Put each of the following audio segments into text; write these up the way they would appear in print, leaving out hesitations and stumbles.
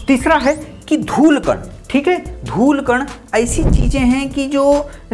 तीसरा है कि धूल कण। ठीक है, धूल कण ऐसी चीज़ें हैं कि जो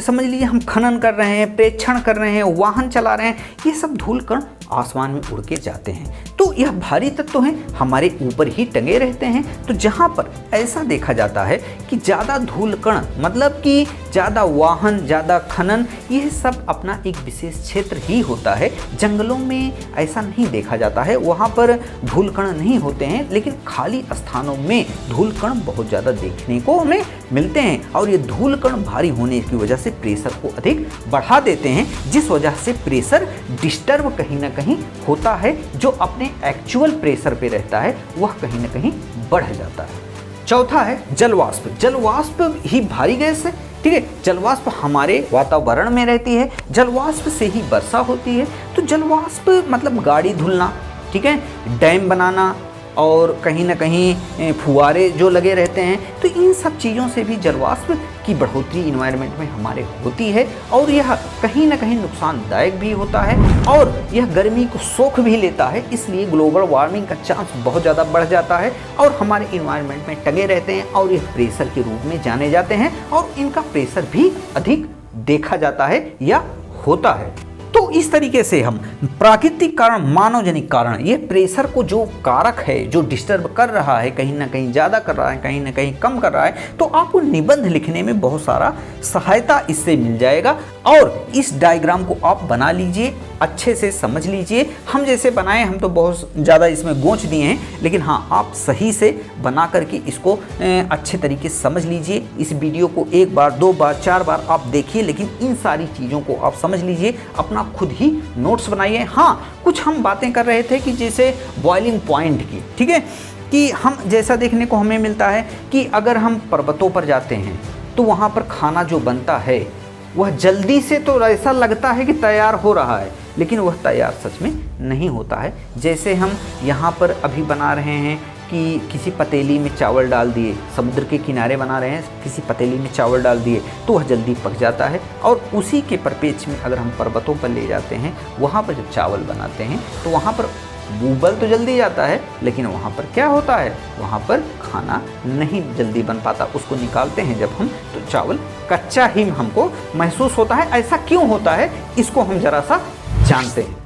समझ लीजिए हम खनन कर रहे हैं, प्रेक्षण कर रहे हैं, वाहन चला रहे हैं, ये सब धूल कण आसमान में उड़ के जाते हैं। तो यह भारी तत्व हैं, हमारे ऊपर ही टंगे रहते हैं। तो जहाँ पर ऐसा देखा जाता है कि ज़्यादा धूल कण मतलब कि ज़्यादा वाहन, ज़्यादा खनन, यह सब अपना एक विशेष क्षेत्र ही होता है। जंगलों में ऐसा नहीं देखा जाता है, वहाँ पर धूल कण नहीं होते हैं, लेकिन खाली स्थानों में धूल कण बहुत ज़्यादा देखने को हमें मिलते हैं। और ये धूल कण भारी होने की वजह से प्रेशर को अधिक बढ़ा देते हैं, जिस वजह से प्रेशर डिस्टर्ब कहीं ना कहीं होता है। जो अपने एक्चुअल प्रेशर पे रहता है वह कहीं ना कहीं बढ़ जाता है। चौथा है जलवाष्प। जलवाष्प ही भारी गैस है। ठीक है, जलवाष्प हमारे वातावरण में रहती है, जलवाष्प से ही वर्षा होती है। तो जलवाष्प मतलब गाड़ी धुलना, ठीक है, डैम बनाना और कहीं ना कहीं फुहारे जो लगे रहते हैं, तो इन सब चीज़ों से भी जलवाष्प की बढ़ोतरी इन्वायरमेंट में हमारे होती है। और यह कहीं ना कहीं नुकसानदायक भी होता है और यह गर्मी को सोख भी लेता है। इसलिए ग्लोबल वार्मिंग का चांस बहुत ज़्यादा बढ़ जाता है और हमारे इन्वायरमेंट में टंगे रहते हैं और यह प्रेशर के रूप में जाने जाते हैं और इनका प्रेशर भी अधिक देखा जाता है या होता है। तो इस तरीके से हम प्राकृतिक कारण, मानवजनित कारण, ये प्रेशर को जो कारक है, जो डिस्टर्ब कर रहा है, कहीं ना कहीं ज़्यादा कर रहा है, कहीं ना कहीं कम कर रहा है, तो आपको निबंध लिखने में बहुत सारा सहायता इससे मिल जाएगा। और इस डायग्राम को आप बना लीजिए, अच्छे से समझ लीजिए। हम जैसे बनाए, हम तो बहुत ज़्यादा इसमें गोंच दिए हैं, लेकिन हाँ, आप सही से बना करके इसको अच्छे तरीके से समझ लीजिए। इस वीडियो को एक बार, दो बार, चार बार आप देखिए, लेकिन इन सारी चीज़ों को आप समझ लीजिए, अपना खुद ही नोट्स बनाइए। हाँ, कुछ हम बातें कर रहे थे कि जैसे बॉइलिंग पॉइंट की, ठीक है, कि हम जैसा देखने को हमें मिलता है कि अगर हम पर्वतों पर जाते हैं तो वहाँ पर खाना जो बनता है वह जल्दी से तो ऐसा लगता है कि तैयार हो रहा है, लेकिन वह तैयार सच में नहीं होता है। जैसे हम यहाँ पर अभी बना रहे हैं कि किसी पतीली में चावल डाल दिए, समुद्र के किनारे बना रहे हैं, किसी पतीली में चावल डाल दिए तो वह जल्दी पक जाता है। और उसी के परिपेक्ष में अगर हम पर्वतों पर ले जाते हैं, वहाँ पर जब चावल बनाते हैं तो वहाँ पर उबल तो जल्दी जाता है, लेकिन वहाँ पर क्या होता है, वहाँ पर खाना नहीं जल्दी बन पाता। उसको निकालते हैं जब हम, तो चावल कच्चा ही हमको महसूस होता है। ऐसा क्यों होता है, इसको हम जरा सा जानते हैं।